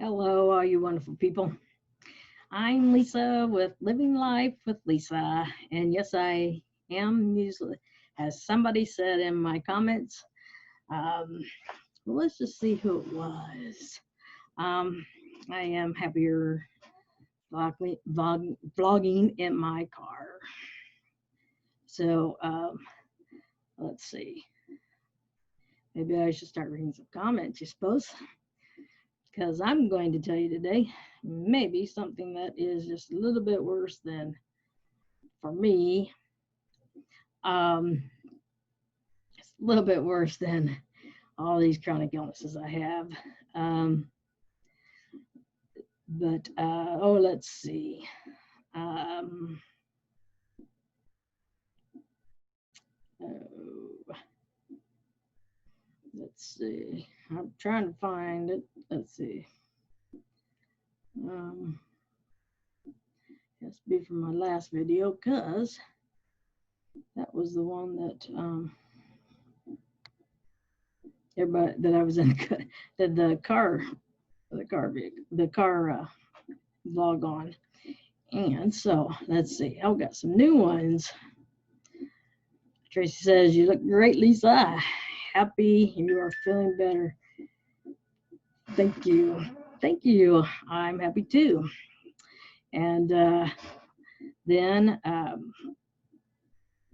Hello, all you wonderful people. I'm Lisa with Living Life with Lisa. And yes, I am usually, as somebody said in my comments, um, let's just see who it was. Um, I am happier vlogging in my car. So let's see. Maybe I should start reading some comments, you suppose, because I'm going to tell you today maybe something that is just a little bit worse than for me. It's a little bit worse than all these chronic illnesses I have. Um, but let's see. Um, oh, let's see. I'm trying to find it. Let's see. Um, has to be from my last video because that was the one that everybody that I was in the car vlog on. And so let's see. I've got some new ones. Tracy says, "You look great, Lisa. Happy you are feeling better." Thank you. Thank you. I'm happy too. And then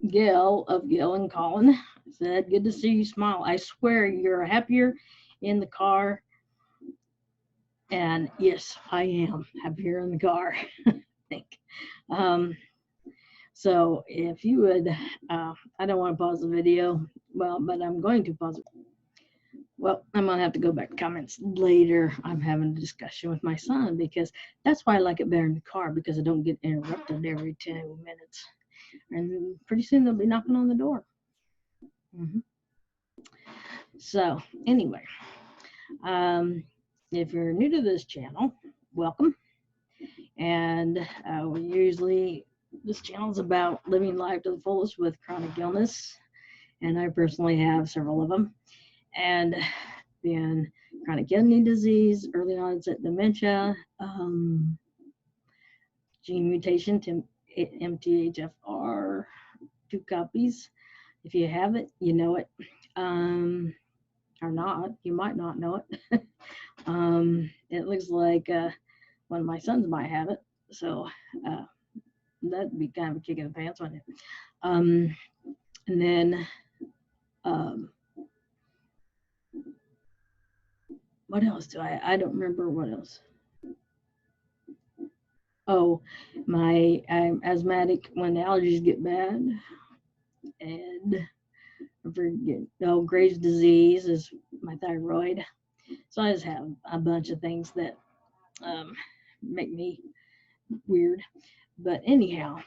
Gail and Colin said, "Good to see you smile. I swear you're happier in the car." And yes, I am happier in the car. I think. Um, so if you would, I don't want to pause the video. Well, but I'm going to pause it. Well, I'm going to have to go back to comments later. I'm having a discussion with my son because that's why I like it better in the car, because I don't get interrupted every 2 minutes. And pretty soon they'll be knocking on the door. So anyway, if you're new to this channel, welcome. And this channel is about living life to the fullest with chronic illness. And I personally have several of them. And being chronic kidney disease, early onset dementia, gene mutation to MTHFR, 2 copies. If you have it, you know it. Or not, you might not know it. It looks like one of my sons might have it. So that'd be kind of a kick in the pants on it. And then what else do I don't remember what else. Oh, I'm asthmatic when the allergies get bad. And I forget, Graves' disease is my thyroid. So I just have a bunch of things that make me weird. But anyhow,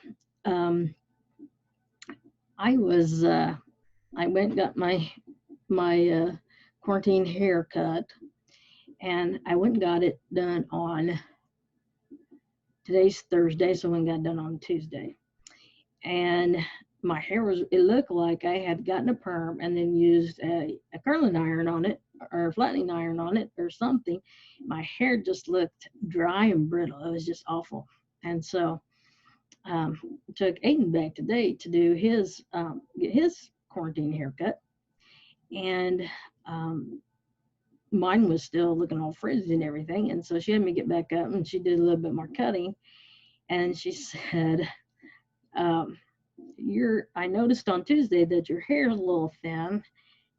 I went and got my quarantine haircut, and I went and got it done on, today's Thursday, so I went and got it done on Tuesday. And my hair it looked like I had gotten a perm and then used a curling iron on it, or a flattening iron on it, or something. My hair just looked dry and brittle. It was just awful. And so took Aiden back today to do get his quarantine haircut, and mine was still looking all frizzy and everything. And so she had me get back up, and she did a little bit more cutting, and she said, I noticed on Tuesday that your hair is a little thin,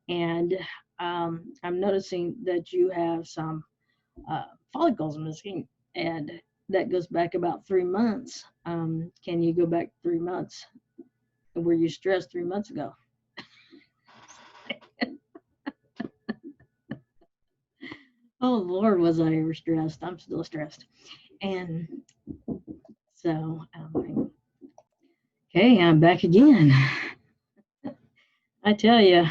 and I'm noticing that you have some follicles missing, and that goes back about 3 months. Can you go back 3 months? Were you stressed 3 months ago? Oh Lord, was I ever stressed? I'm still stressed. And so, okay, I'm back again. I tell you,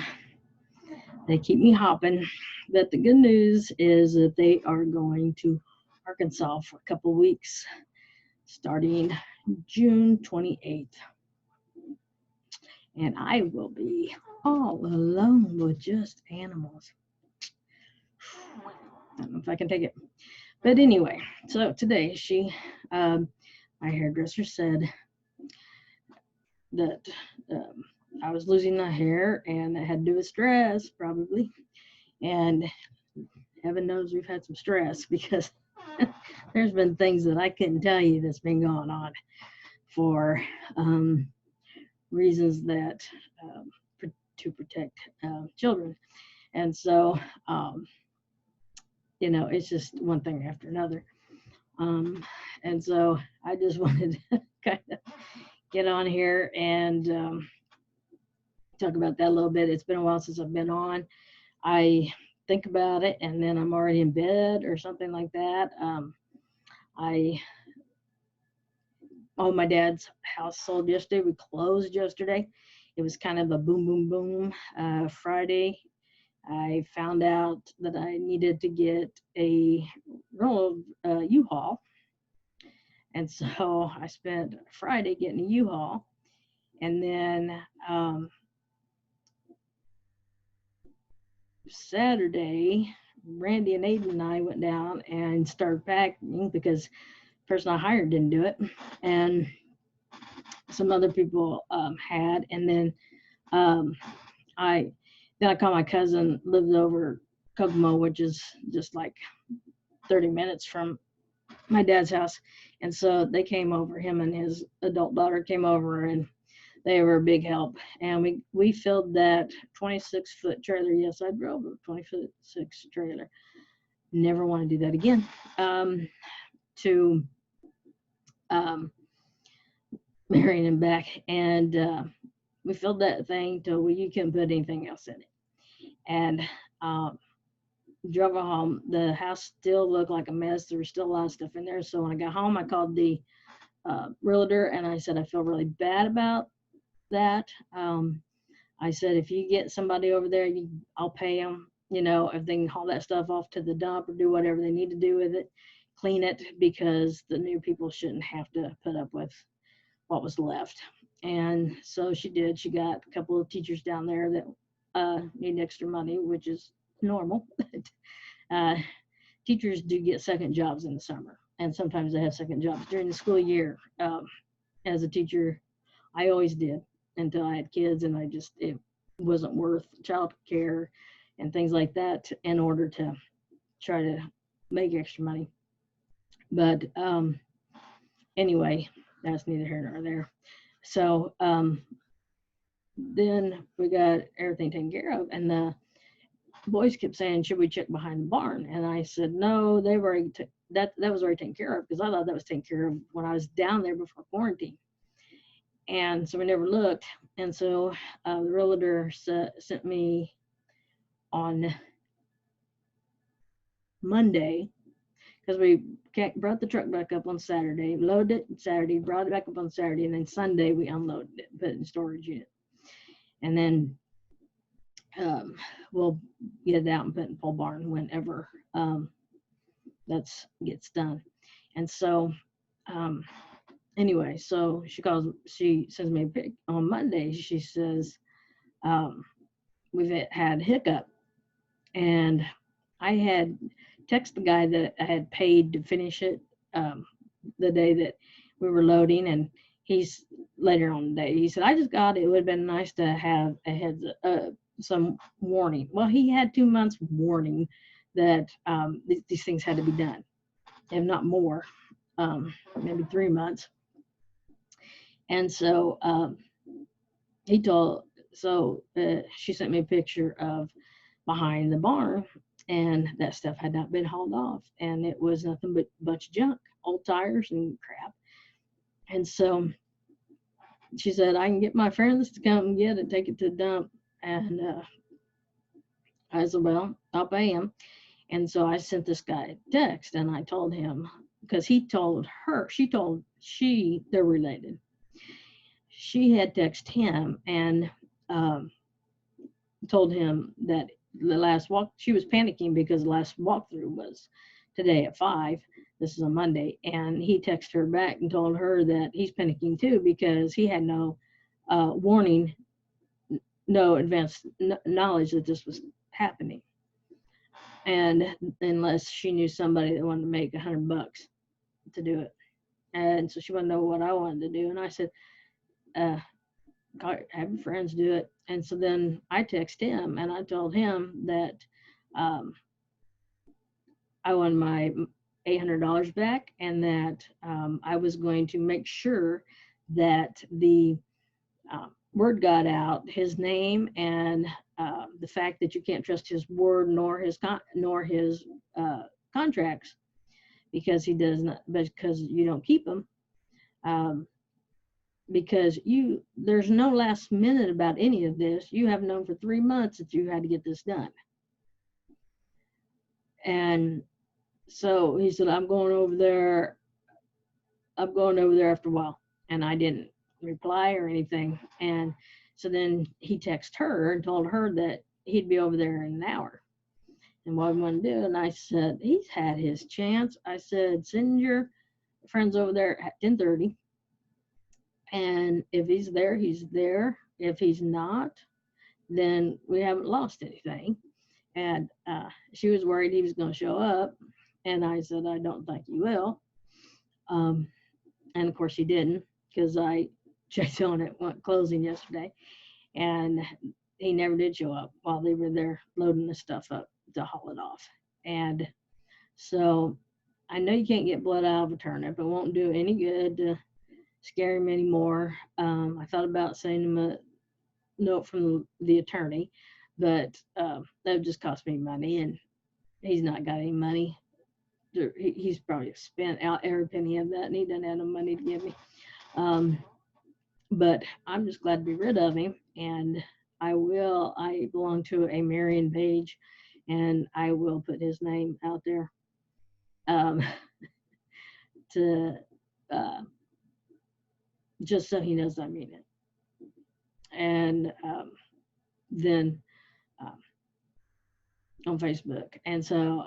they keep me hopping. But the good news is that they are going to Arkansas for a couple weeks, starting June 28th. And I will be all alone with just animals. I don't know if I can take it. But anyway, so today my hairdresser said that um, I was losing my hair and it had to do with stress, probably. And heaven knows we've had some stress because there's been things that I couldn't tell you that's been going on for um, reasons that um, to protect children. And so, um, it's just one thing after another. Um, and so I just wanted to kind of get on here and talk about that a little bit. It's been a while since I've been on. I think about it and then I'm already in bed or something like that. I my dad's house sold yesterday. We closed yesterday. It was kind of a boom, boom, boom. Friday, I found out that I needed to get a roll of U-Haul. And so I spent Friday getting a U-Haul. And then Saturday, Randy and Aiden and I went down and started packing because the person I hired didn't do it. And some other people had. And then um, I called my cousin, lives over Kokomo, which is just like 30 minutes from my dad's house. And so they came over, him and his adult daughter came over, and they were a big help. And we filled that 26-foot trailer. Yes, I drove a 26 trailer. Never want to do that again. To Marion and back. And we filled that thing till you couldn't put anything else in it. And drove it home. The house still looked like a mess. There was still a lot of stuff in there. So when I got home, I called the realtor and I said, I feel really bad about that. I said, if you get somebody over there, I'll pay them, if they can haul that stuff off to the dump or do whatever they need to do with it, clean it, because the new people shouldn't have to put up with what was left. And so she did. She got a couple of teachers down there that need extra money, which is normal. Teachers do get second jobs in the summer, and sometimes they have second jobs during the school year. As a teacher, I always did until I had kids, and it wasn't worth child care and things like that in order to try to make extra money. But anyway, that's neither here nor there. So then we got everything taken care of, and the boys kept saying, should we check behind the barn? And I said, no, they've already that was already taken care of, because I thought that was taken care of when I was down there before quarantine. And so we never looked. And so the realtor sent me on Monday, because we brought the truck back up on Saturday, loaded it Saturday, brought it back up on Saturday, and then Sunday we unloaded it, put it in storage unit. And then we'll get it out and put it in pole barn whenever that gets done. And so anyway, so she sends me a pic on Monday. She says, we've had hiccup. And I had texted the guy that I had paid to finish it the day that we were loading. And he's later on the day, he said, I just got it. It would have been nice to have a heads some warning. Well, he had 2 months warning that these things had to be done, if not more, maybe 3 months. And so she sent me a picture of behind the barn, and that stuff had not been hauled off, and it was nothing but a bunch of junk, old tires and crap. And so she said, I can get my friends to come and get it, take it to the dump. And I said, well, I'll pay him. And so I sent this guy a text, and I told him, because he told her, they're related. She had texted him and told him that she was panicking because the last walkthrough was today at 5. This is a Monday. And he texted her back and told her that he's panicking too, because he had no warning, no advanced knowledge that this was happening. and unless she knew somebody that wanted to make $100 to do it. And so she wanted to know what I wanted to do. And I said, uh, have your friends do it. And so then I texted him and I told him that um, I wanted my $800 back, and that I was going to make sure that the word got out, his name, and the fact that you can't trust his word nor his contracts, because he does not, because you don't keep them. Um, because there's no last minute about any of this. You have known for 3 months that you had to get this done. And so he said, I'm going over there after a while. And I didn't reply or anything. And so then he texted her and told her that he'd be over there in an hour and what we want to do. And I said, he's had his chance. I said, send your friends over there at 10:30. And if he's there, he's there. If he's not, then we haven't lost anything. And she was worried he was going to show up. And I said, I don't think he will. Um, and of course he didn't, because I checked on it went closing yesterday, and he never did show up while they were there loading the stuff up to haul it off. And so I know you can't get blood out of a turnip. It won't do any good to scare him anymore. I thought about sending him a note from the attorney, but that would just cost me money, and he's not got any money. He's probably spent out every penny of that, and he doesn't have no money to give me. But I'm just glad to be rid of him, and I belong to a Marion page, and I will put his name out there to just so he knows I mean it. And then on Facebook. And so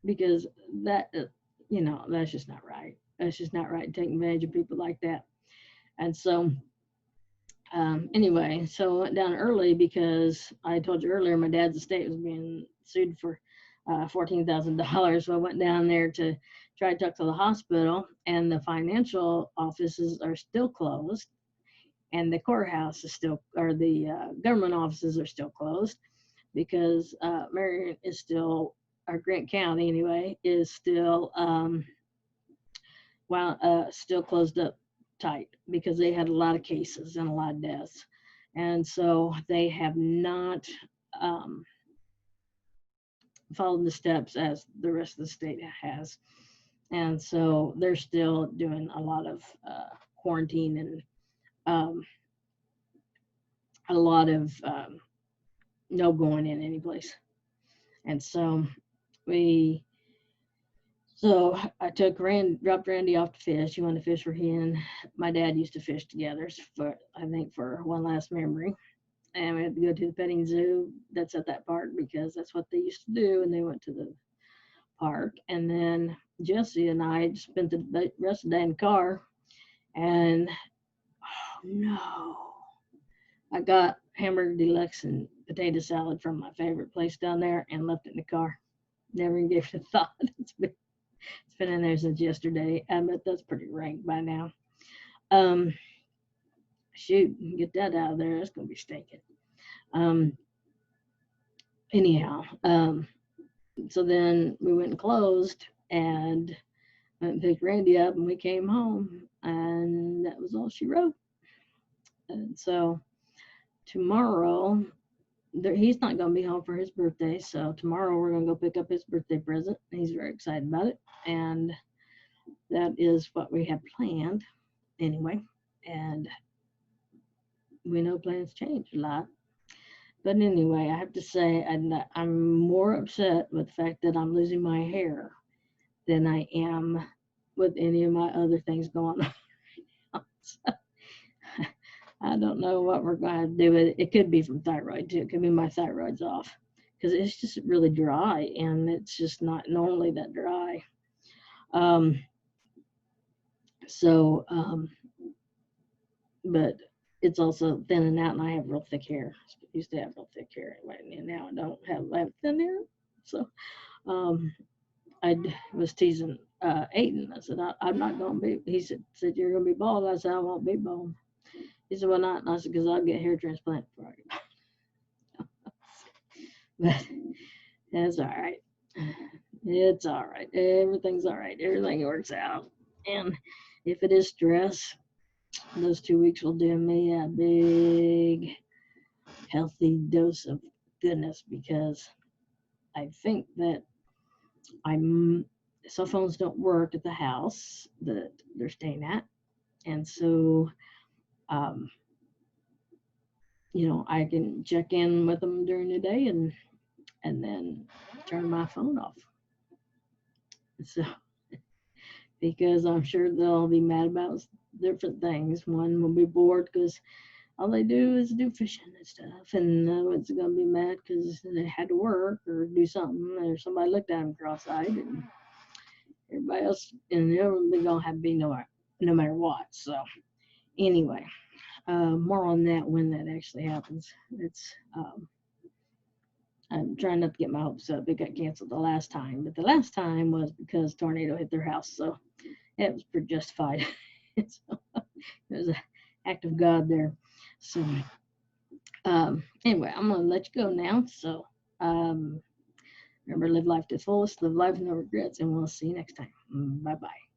because that that's just not right. That's just not right, taking advantage of people like that. And so anyway, so I went down early because I told you earlier my dad's estate was being sued for $14,000. So I went down there to try to talk to the hospital, and the financial offices are still closed, and the courthouse is still, or the government offices are still closed, because Marion is still, or Grant County anyway, is still still closed up tight, because they had a lot of cases and a lot of deaths, and so they have not followed the steps as the rest of the state has, and so they're still doing a lot of quarantine and a lot of no going in any place. And so I dropped Randy off to fish. He wanted to fish for he and my dad used to fish together for one last memory. And we had to go to the petting zoo that's at that park, because that's what they used to do. And they went to the park. And then Jesse and I spent the rest of the day in the car. And oh no, I got hamburger deluxe and potato salad from my favorite place down there and left it in the car. Never even gave it a thought. It's been in there since yesterday. I bet that's pretty rank by now. Shoot, get that out of there. That's gonna be stinking. Anyhow, so then we went and closed, and went and picked Randy up, and we came home, and that was all she wrote. And so tomorrow, he's not going to be home for his birthday, so tomorrow we're going to go pick up his birthday present. He's very excited about it, and that is what we have planned anyway. And we know plans change a lot, but anyway, I have to say I'm more upset with the fact that I'm losing my hair than I am with any of my other things going on. So, I don't know what we're going to do with it. It could be from thyroid too. It could be my thyroid's off, because it's just really dry, and it's just not normally that dry. But it's also thinning out, and I have real thick hair. I used to have real thick hair anyway, and now I have thin hair. So um, was teasing Aiden. I said, I'm not going to be. He said, you're going to be bald. I said, I won't be bald. He said, why not? And I said, because I'll get hair transplant for you. But it's all right. It's all right. Everything's all right. Everything works out. And if it is stress, those 2 weeks will do me a big, healthy dose of goodness because I think that I'm cell phones don't work at the house that they're staying at, and so um, I can check in with them during the day and then turn my phone off. So because I'm sure they'll be mad about different things. One will be bored because all they do is do fishing and stuff, and one's gonna be mad because they had to work or do something, or somebody looked at them cross-eyed, and everybody else, and they're gonna have to be no matter what. So anyway, more on that when that actually happens. It's I'm trying not to get my hopes up. It got canceled the last time, but the last time was because tornado hit their house, so it was pretty justified. So it was an act of God there. So anyway, I'm gonna let you go now. So remember, live life to the fullest, live life with no regrets, and we'll see you next time. Bye bye.